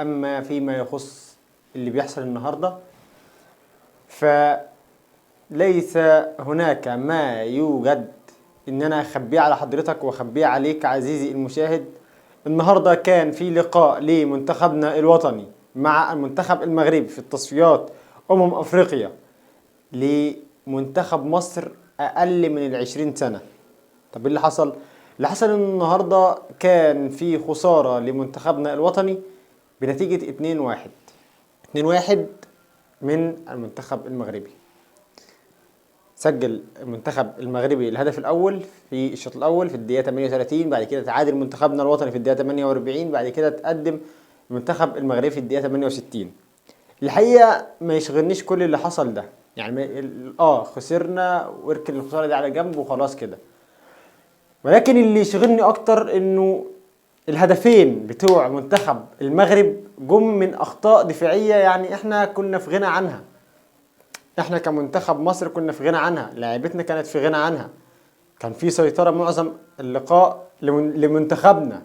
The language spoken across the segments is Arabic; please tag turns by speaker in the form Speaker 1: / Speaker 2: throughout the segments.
Speaker 1: أما فيما يخص اللي بيحصل النهاردة، فليس هناك ما يوجد إن أنا أخبيه على حضرتك وأخبيه عليك عزيزي المشاهد. النهاردة كان في لقاء لمنتخبنا الوطني مع المنتخب المغربي في التصفيات أفريقيا لمنتخب مصر أقل من 20 سنة. طب إيه اللي حصل؟ اللي حصل إن النهاردة كان في خسارة لمنتخبنا الوطني بنتيجة 2-1. 2-1 من المنتخب المغربي. سجل المنتخب المغربي الهدف الأول في الشوط الأول في الدقيقة 38، بعد كده تعادل منتخبنا الوطني في الدقيقة 48، بعد كده تقدم المنتخب المغربي في الدقيقة 68. الحقيقة ما يشغلنيش كل اللي حصل ده، يعني خسرنا واركن الخسارة دي على جنب وخلاص كده. ولكن اللي يشغلني أكتر إنه الهدفين بتوع منتخب المغرب جم من أخطاء دفاعية، يعني إحنا كنا في غنى عنها. احنا كمنتخب مصر كنا في غنى عنها، لاعبتنا كانت في غنى عنها، كان في سيطرة معظم اللقاء لمنتخبنا.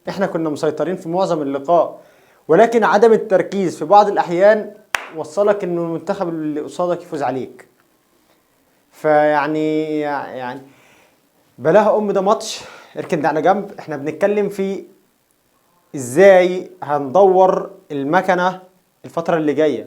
Speaker 1: احنا كنا مسيطرين في معظم اللقاء، ولكن عدم التركيز في بعض الأحيان وصلك انه المنتخب اللي قصادك يفوز عليك. فيعني بلاها ده ماتش، اركن ده على جنب. احنا بنتكلم في ازاي هندور المكنة الفترة اللي جاية.